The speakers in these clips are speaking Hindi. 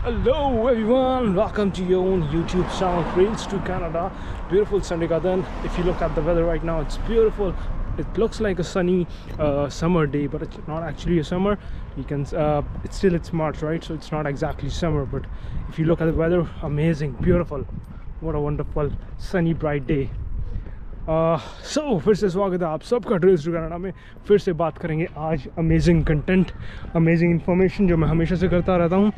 Hello everyone, welcome to your own YouTube channel, Trails to Canada. Beautiful Sunday garden. If you look at the weather right now, it's beautiful. It looks like a sunny summer day, but it's not actually a summer. You can it's March, right? So it's not exactly summer, but if you look at the weather, amazing, beautiful. What a wonderful sunny bright day. So फिर से स्वागत है आप सबका ट्रेल्स टू कनाडा में। फिर से बात करेंगे आज अमेजिंग कंटेंट, अमेजिंग इन्फॉर्मेशन जो मैं हमेशा से करता रहता हूँ।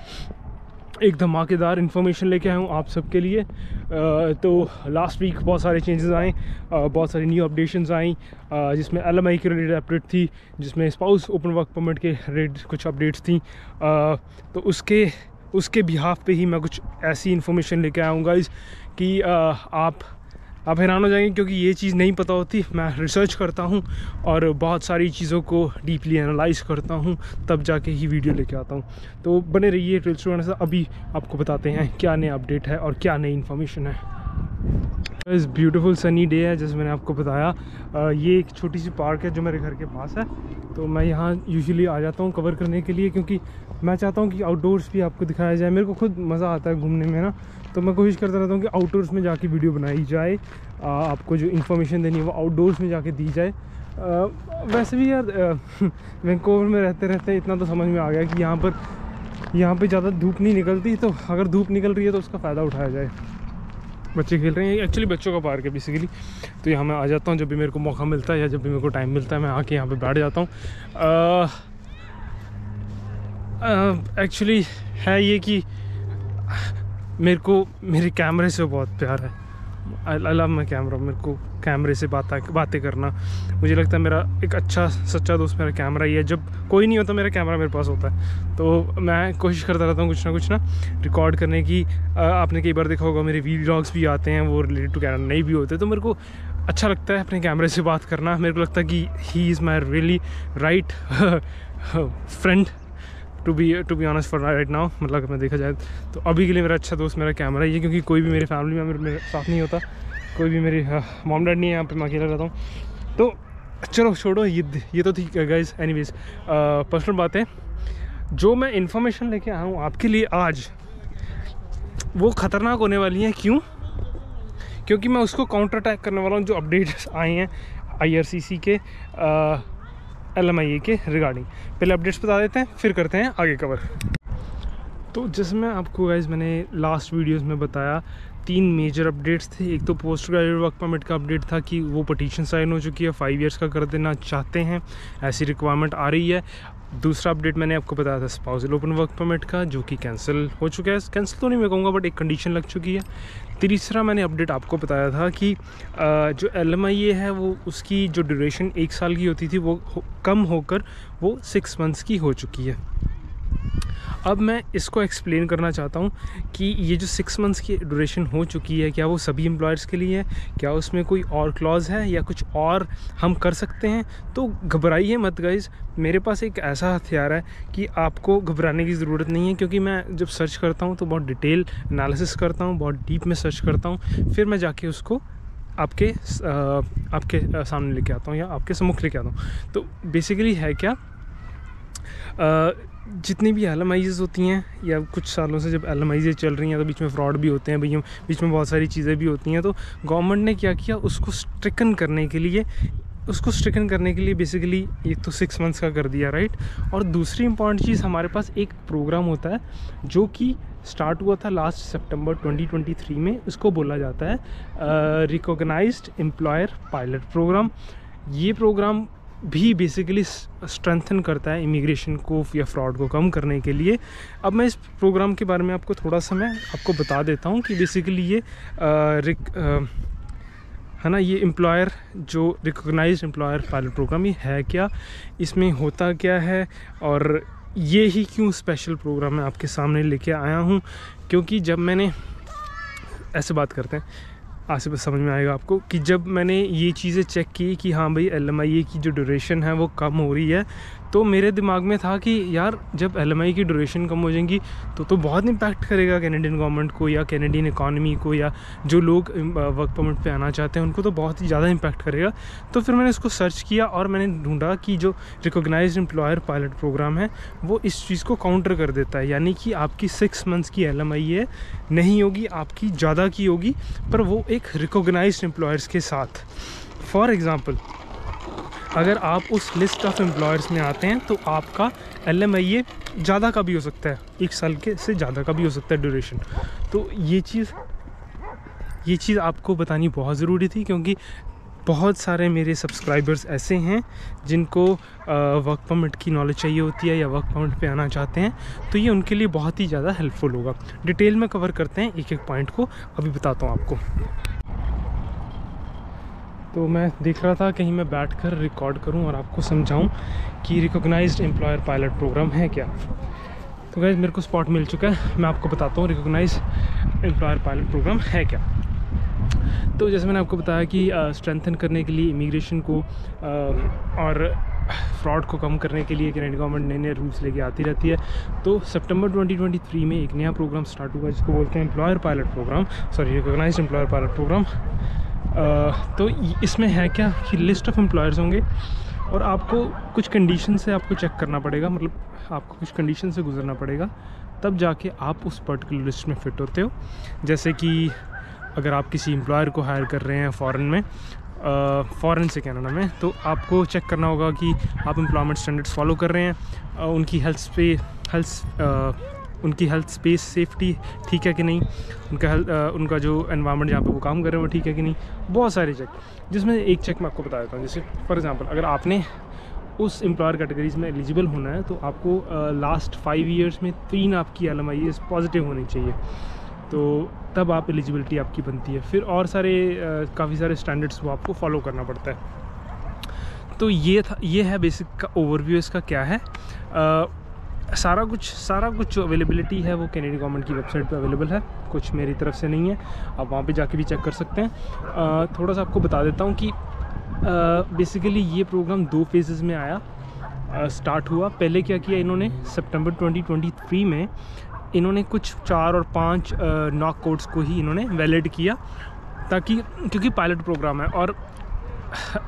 एक धमाकेदार इन्फॉर्मेशन लेके आया हूँ आप सबके लिए। तो लास्ट वीक बहुत सारे चेंजेस आए, बहुत सारी न्यू अपडेशंस आई, जिसमें LMI की रिलेटेड अपडेट थी, जिसमें स्पाउस ओपन वर्क परमिट के रिलेटेड कुछ अपडेट्स थी। तो उसके बिहाफ पे ही मैं कुछ ऐसी इन्फॉर्मेशन लेके आया हूँ गाइस कि आप हैरान हो जाएंगे, क्योंकि ये चीज़ नहीं पता होती। मैं रिसर्च करता हूँ और बहुत सारी चीज़ों को डीपली एनालाइज करता हूँ, तब जाके ही वीडियो लेके आता हूँ। तो बने रहिए ट्रेल्स टू कनाडा से। अभी आपको बताते हैं क्या नया अपडेट है और क्या नई इन्फॉर्मेशन है। इस ब्यूटीफुल सनी डे है, जैसे मैंने आपको बताया। ये एक छोटी सी पार्क है जो मेरे घर के पास है। तो मैं यहाँ यूजुअली आ जाता हूँ कवर करने के लिए, क्योंकि मैं चाहता हूँ कि आउटडोर्स भी आपको दिखाया जाए। मेरे को खुद मज़ा आता है घूमने में ना, तो मैं कोशिश करता रहता हूँ कि आउटडोर्स में जाके वीडियो बनाई जाए, आपको जो इन्फॉर्मेशन देनी है वो आउटडोर्स में जाके दी जाए। वैसे भी यार वैंकूवर में रहते रहते इतना तो समझ में आ गया कि यहाँ पे ज़्यादा धूप नहीं निकलती, तो अगर धूप निकल रही है तो उसका फ़ायदा उठाया जाए। बच्चे खेल रहे हैं, एक्चुअली बच्चों का पार्क है बेसिकली। तो यहाँ मैं आ जाता हूँ जब भी मेरे को मौका मिलता है या जब भी मेरे को टाइम मिलता है, मैं आके यहाँ पे बैठ जाता हूँ। एक्चुअली है ये कि मेरे को मेरे कैमरे से बहुत प्यार है। I love my camera. मेरे को कैमरे से बातें करना, मुझे लगता है मेरा एक अच्छा सच्चा दोस्त मेरा कैमरा ही है। जब कोई नहीं होता मेरा कैमरा मेरे पास होता है, तो मैं कोशिश करता रहता हूँ कुछ ना रिकॉर्ड करने की। आपने कई बार देखा होगा मेरे व्लॉग्स भी आते हैं, वो रिलेटेड टू कैमरा नहीं भी होते। तो मेरे को अच्छा लगता है अपने कैमरे से बात करना। मेरे को लगता है कि he is my really right friend to be honest for right now. मतलब अगर मैं देखा जाए तो अभी के लिए मेरा अच्छा दोस्त मेरा कैमरा ही है, क्योंकि कोई भी मेरे फैमिली मेम्बर मेरे साथ नहीं होता, कोई भी मेरी मॉम डैड नहीं है यहाँ पे, मैं अकेला रहता हूँ। तो चलो छोड़ो, ये तो थी गाइस। एनीवेज, पर्सनल बातें जो मैं इन्फॉर्मेशन लेके आया हूँ आपके लिए आज, वो ख़तरनाक होने वाली हैं। क्यों? क्योंकि मैं उसको काउंटर अटैक करने वाला हूँ जो अपडेट्स आए हैं IRCC के LMI के रिगार्डिंग। पहले अपडेट्स बता देते हैं, फिर करते हैं आगे कवर। तो जिसमें आपको गाइस मैंने लास्ट वीडियोस में बताया 3 मेजर अपडेट्स थे। एक तो पोस्ट ग्रेजुएट वर्क परमिट का अपडेट था कि वो पटिशन साइन हो चुकी है, 5 ईयर्स का कर देना चाहते हैं, ऐसी रिक्वायरमेंट आ रही है। दूसरा अपडेट मैंने आपको बताया था स्पाउसल ओपन वर्क परमिट का, जो कि कैंसिल हो चुका है। कैंसिल तो नहीं मैं कहूँगा, बट एक कंडीशन लग चुकी है। तीसरा मैंने अपडेट आपको बताया था कि जो LMI है वो उसकी जो ड्यूरेशन 1 साल की होती थी वो कम होकर वो 6 मंथ्स की हो चुकी है। अब मैं इसको एक्सप्लेन करना चाहता हूँ कि ये जो 6 मंथ्स की ड्यूरेशन हो चुकी है, क्या वो सभी एम्प्लॉयर्स के लिए है, क्या उसमें कोई और क्लॉज है या कुछ और हम कर सकते हैं। तो घबराइए मत गाइस, मेरे पास एक ऐसा हथियार है कि आपको घबराने की ज़रूरत नहीं है। क्योंकि मैं जब सर्च करता हूँ तो बहुत डिटेल एनालिसिस करता हूँ, बहुत डीप में सर्च करता हूँ, फिर मैं जाके उसको आपके सामने लेके आता हूँ या आपके सम्मुख लेके आता हूँ। तो बेसिकली है क्या, जितनी भी LMIs होती हैं, या कुछ सालों से जब LMIs चल रही हैं तो बीच में फ्रॉड भी होते हैं भैया, बीच में बहुत सारी चीज़ें भी होती हैं। तो गवर्नमेंट ने क्या किया, उसको स्ट्रिकन करने के लिए बेसिकली एक तो 6 मंथ्स का कर दिया, राइट। और दूसरी इंपॉर्टेंट चीज़, हमारे पास एक प्रोग्राम होता है जो कि स्टार्ट हुआ था लास्ट सितंबर 2023 में। उसको बोला जाता है रिकॉग्नाइज्ड एम्प्लॉयर पायलट प्रोग्राम। ये प्रोग्राम भी बेसिकली स्ट्रेंथन करता है इमिग्रेशन को या फ्रॉड को कम करने के लिए। अब मैं इस प्रोग्राम के बारे में आपको थोड़ा सा मैं आपको बता देता हूँ कि बेसिकली ये है ना, ये एम्प्लॉयर जो रिकॉग्नाइज्ड एम्प्लॉयर पायलट प्रोग्राम, ये है क्या, इसमें होता क्या है, और ये ही क्यों स्पेशल प्रोग्राम मैं आपके सामने लेके आया हूँ। क्योंकि जब मैंने ऐसे बात करते हैं, आज से बस समझ में आएगा आपको कि जब मैंने ये चीज़ें चेक की कि हाँ भाई LMIA की जो ड्यूरेशन है वो कम हो रही है, तो मेरे दिमाग में था कि यार जब LMIA की ड्यूरेशन कम हो जाएंगी तो बहुत इम्पैक्ट करेगा कैनेडियन गवर्नमेंट को या कैनेडियन इकॉनमी को, या जो लोग वर्क परमिट पे आना चाहते हैं उनको तो बहुत ही ज़्यादा इम्पैक्ट करेगा। तो फिर मैंने इसको सर्च किया और मैंने ढूंढा कि जो रिकॉग्नाइज्ड एम्प्लॉयर पायलट प्रोग्राम है वो इस चीज़ को काउंटर कर देता है, यानी कि आपकी 6 मंथ्स की LMIA नहीं होगी, आपकी ज़्यादा की होगी, पर वो एक रिकॉग्नाइज्ड एम्प्लॉयर्स के साथ। फॉर एग्ज़ाम्पल अगर आप उस लिस्ट ऑफ एम्प्लॉयर्स में आते हैं तो आपका LMIA ज़्यादा का भी हो सकता है, 1 साल के से ज़्यादा का भी हो सकता है ड्यूरेशन। तो ये चीज़ आपको बतानी बहुत ज़रूरी थी, क्योंकि बहुत सारे मेरे सब्सक्राइबर्स ऐसे हैं जिनको वर्क परमिट की नॉलेज चाहिए होती है या वर्क परमिट पे आना चाहते हैं, तो ये उनके लिए बहुत ही ज़्यादा हेल्पफुल होगा। डिटेल में कवर करते हैं एक एक पॉइंट को, अभी बताता हूँ आपको। तो मैं देख रहा था कहीं मैं बैठकर रिकॉर्ड करूं और आपको समझाऊं कि रिकॉग्नाइज्ड एम्प्लॉयर पायलट प्रोग्राम है क्या। तो गाइस मेरे को स्पॉट मिल चुका है, मैं आपको बताता हूं रिकॉग्नाइज्ड एम्प्लॉयर पायलट प्रोग्राम है क्या। तो जैसे मैंने आपको बताया कि स्ट्रेंथन करने के लिए इमिग्रेशन को और फ्रॉड को कम करने के लिए कैनेडियन गवर्नमेंट नए नए रूल्स लेके आती रहती है। तो सितंबर 2023 में एक नया प्रोग्राम स्टार्ट हुआ जिसको बोलते हैं employer pilot program, sorry recognized employer pilot program. तो इसमें है क्या कि लिस्ट ऑफ एम्प्लॉयर्स होंगे और आपको कुछ कंडीशन से आपको चेक करना पड़ेगा, मतलब आपको कुछ कंडीशन से गुजरना पड़ेगा, तब जाके आप उस पर्टिकुलर लिस्ट में फ़िट होते हो। जैसे कि अगर आप किसी एम्प्लॉयर को हायर कर रहे हैं फ़ॉरेन से कनाडा में, तो आपको चेक करना होगा कि आप एम्प्लॉयमेंट स्टैंडर्ड्स फॉलो कर रहे हैं, उनकी हेल्थ स्पेस सेफ्टी ठीक है कि नहीं, उनका जो एनवायरनमेंट जहाँ पे वो काम कर रहे हैं वो ठीक है कि नहीं, बहुत सारे चेक, जिसमें एक चेक मैं आपको बता देता हूँ। जैसे फॉर एग्जांपल अगर आपने उस एम्प्लॉयर कैटेगरीज में एलिजिबल होना है तो आपको लास्ट 5 ईयर्स में 3 आपकी LMIA पॉजिटिव होनी चाहिए, तो तब आप एलिजिबिलिटी आपकी बनती है। फिर और काफ़ी सारे स्टैंडर्ड्स वो आपको फॉलो करना पड़ता है। तो ये है बेसिक का ओवरव्यू इसका क्या है। सारा कुछ जो अवेलेबिलिटी है वो कैनेडियन गवर्नमेंट की वेबसाइट पे अवेलेबल है, कुछ मेरी तरफ से नहीं है, आप वहाँ पे जाके भी चेक कर सकते हैं। थोड़ा सा आपको बता देता हूँ कि बेसिकली ये प्रोग्राम 2 फेजेज़ में स्टार्ट हुआ। पहले क्या किया इन्होंने, सितंबर 2023 में इन्होंने कुछ 4 और 5 नॉक कोड्स को ही इन्होंने वैलिड किया, ताकि क्योंकि पायलट प्रोग्राम है, और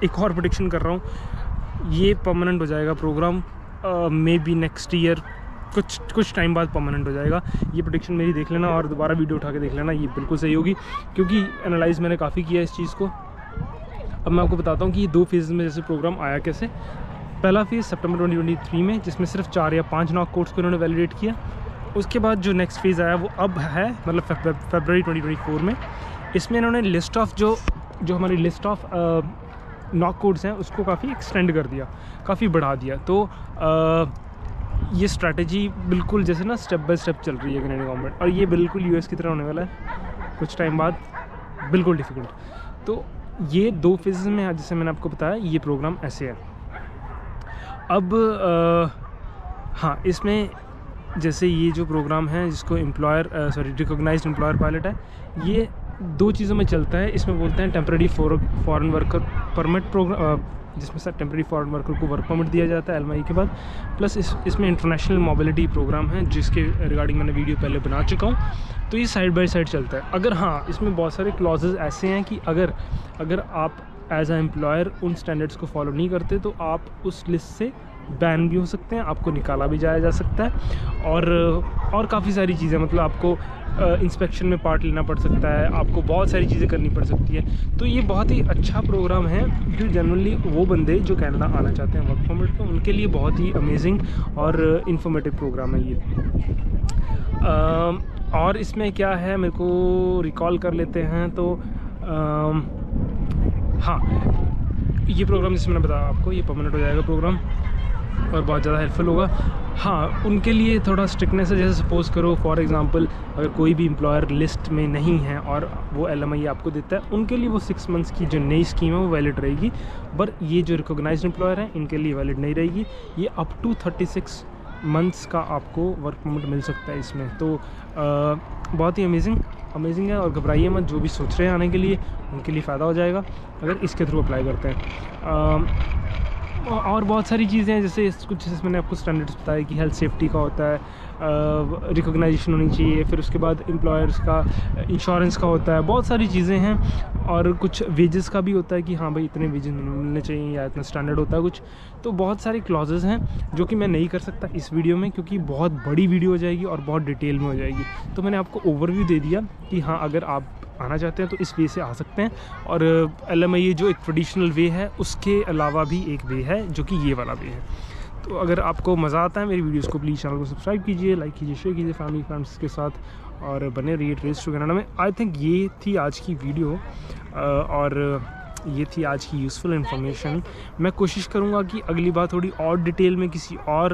एक और प्रेडिक्शन कर रहा हूँ ये परमानेंट हो जाएगा program, may be next year कुछ टाइम बाद परमानेंट हो जाएगा। ये प्रेडिक्शन मेरी देख लेना और दोबारा वीडियो उठा के देख लेना, ये बिल्कुल सही होगी, क्योंकि एनालाइज़ मैंने काफ़ी किया इस चीज़ को। अब मैं आपको बताता हूँ कि ये 2 फेज़ में जैसे प्रोग्राम आया कैसे। पहला फेज़ सितंबर 2023 में, जिसमें सिर्फ 4 या 5 नॉक कोड्स को इन्होंने वैलिडेट किया। उसके बाद जो नेक्स्ट फेज़ आया वो अब है, मतलब फरवरी 2024 में। इसमें इन्होंने लिस्ट ऑफ जो हमारी लिस्ट ऑफ नॉक कोड्स हैं उसको काफ़ी एक्सटेंड कर दिया, काफ़ी बढ़ा दिया। तो ये स्ट्रैटेजी बिल्कुल जैसे ना स्टेप बाय स्टेप चल रही है कैनेडियन गवर्नमेंट, और ये बिल्कुल US की तरह होने वाला है कुछ टाइम बाद, बिल्कुल डिफ़िकल्ट। तो ये 2 फेजेस में है, जैसे मैंने आपको बताया ये प्रोग्राम ऐसे है। अब हाँ, इसमें जैसे ये जो प्रोग्राम है जिसको रिकॉग्नाइज्ड एम्प्लॉयर पायलट है, ये 2 चीज़ों में चलता है। इसमें बोलते हैं temporary foreign worker permit program, जिसमें से टेम्परेरी फॉरेन वर्कर को वर्क परमिट दिया जाता है LMIA के बाद, प्लस इसमें इंटरनेशनल मोबिलिटी प्रोग्राम है जिसके रिगार्डिंग मैंने वीडियो पहले बना चुका हूँ। तो ये साइड बाय साइड चलता है। अगर हाँ, इसमें बहुत सारे क्लॉजेज ऐसे हैं कि अगर आप एज अ एम्प्लॉयर उन स्टैंडर्ड्स को फॉलो नहीं करते तो आप उस लिस्ट से बैन भी हो सकते हैं, आपको निकाला भी जाया जा सकता है, और काफ़ी सारी चीज़ें, मतलब आपको इंस्पेक्शन में पार्ट लेना पड़ सकता है, आपको बहुत सारी चीज़ें करनी पड़ सकती है। तो ये बहुत ही अच्छा प्रोग्राम है जो जनरली वो बंदे जो कनाडा आना चाहते हैं वर्क परमिट पे, उनके लिए बहुत ही अमेजिंग और इन्फॉर्मेटिव प्रोग्राम है ये। और इसमें क्या है, मेरे को रिकॉल कर लेते हैं। तो हाँ, ये प्रोग्राम जैसे मैंने बताया आपको, ये परमानेंट हो जाएगा प्रोग्राम और बहुत ज़्यादा हेल्पफुल होगा। हाँ, उनके लिए थोड़ा स्ट्रिक्टनेस है। जैसे सपोज़ करो फॉर एग्जांपल अगर कोई भी एम्प्लॉयर लिस्ट में नहीं है और वो LMIA आपको देता है, उनके लिए वो 6 मंथ्स की जो नई स्कीम है वो वैलिड रहेगी। पर ये जो रिकॉग्नाइज्ड एम्प्लॉयर हैं इनके लिए वैलिड नहीं रहेगी। ये अप टू 36 मंथ्स का आपको वर्क परमिट मिल सकता है इसमें। तो बहुत ही अमेजिंग है, और घबराइए मत, जो भी सोच रहे हैं आने के लिए उनके लिए फ़ायदा हो जाएगा अगर इसके थ्रू अप्लाई करते हैं। और बहुत सारी चीज़ें हैं, जैसे कुछ जैसे मैंने आपको स्टैंडर्ड्स बताया कि हेल्थ सेफ्टी का होता है, रिकॉग्नाइजेशन होनी चाहिए, फिर उसके बाद एम्प्लॉयर्स का इंश्योरेंस का होता है, बहुत सारी चीज़ें हैं। और कुछ वेजेस का भी होता है कि हाँ भाई इतने वेजेस मिलने चाहिए या इतना स्टैंडर्ड होता है कुछ। तो बहुत सारे क्लॉजेज़ हैं जो कि मैं नहीं कर सकता इस वीडियो में, क्योंकि बहुत बड़ी वीडियो हो जाएगी और बहुत डिटेल में हो जाएगी। तो मैंने आपको ओवरव्यू दे दिया कि हाँ अगर आप आना चाहते हैं तो इस वे से आ सकते हैं। और LMIA जो एक ट्रेडिशनल वे है, उसके अलावा भी एक वे है जो कि ये वाला वे है। तो अगर आपको मज़ा आता है मेरी वीडियोस को, प्लीज़ चैनल को सब्सक्राइब कीजिए, लाइक कीजिए, शेयर कीजिए फैमिली फ्रेंड्स के साथ, और बने रहिए ट्रेल्स टू कनाडा में। आई थिंक ये थी आज की वीडियो, और ये थी आज की यूज़फुल इन्फॉर्मेशन। मैं कोशिश करूँगा कि अगली बार थोड़ी और डिटेल में किसी और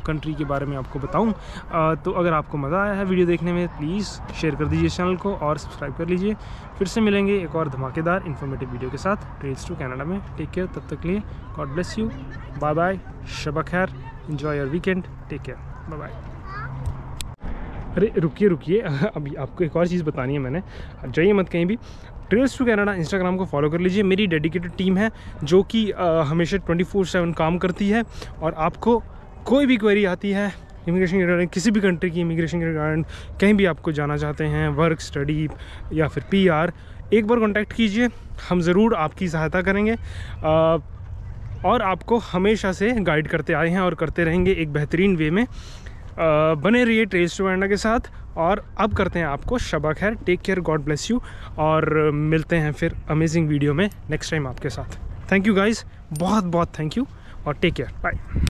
कंट्री के बारे में आपको बताऊँ। तो अगर आपको मज़ा आया है वीडियो देखने में, प्लीज़ शेयर कर दीजिए चैनल को और सब्सक्राइब कर लीजिए। फिर से मिलेंगे एक और धमाकेदार इन्फॉर्मेटिव वीडियो के साथ ट्रेल्स टू कनाडा में। टेक केयर, तब तक के लिए God bless you, bye bye, शब खैर, enjoy your weekend, take care, bye bye. अरे रुकिए अभी आपको एक और चीज़ बतानी है मैंने, जाइए मत कहीं भी। ट्रेल्स टू कनाडा इंस्टाग्राम को फॉलो कर लीजिए। मेरी डेडिकेटेड टीम है जो कि हमेशा 24/7 काम करती है, और आपको कोई भी क्वेरी आती है इमिग्रेशन के रिगार्डिंग, किसी भी कंट्री की इमिग्रेशन के रिगार्डिंग, कहीं भी आपको जाना चाहते हैं, वर्क, स्टडी या फिर PR, एक बार कॉन्टैक्ट कीजिए, हम ज़रूर आपकी सहायता करेंगे। और आपको हमेशा से गाइड करते आए हैं और करते रहेंगे एक बेहतरीन वे में। बने रहिए ट्रेल्स टू कनाडा के साथ, और अब करते हैं आपको शबा खैर, take care, God bless you, और मिलते हैं फिर अमेजिंग वीडियो में नेक्स्ट टाइम आपके साथ। थैंक यू गाइज़, बहुत बहुत थैंक यू, और टेक केयर, बाय।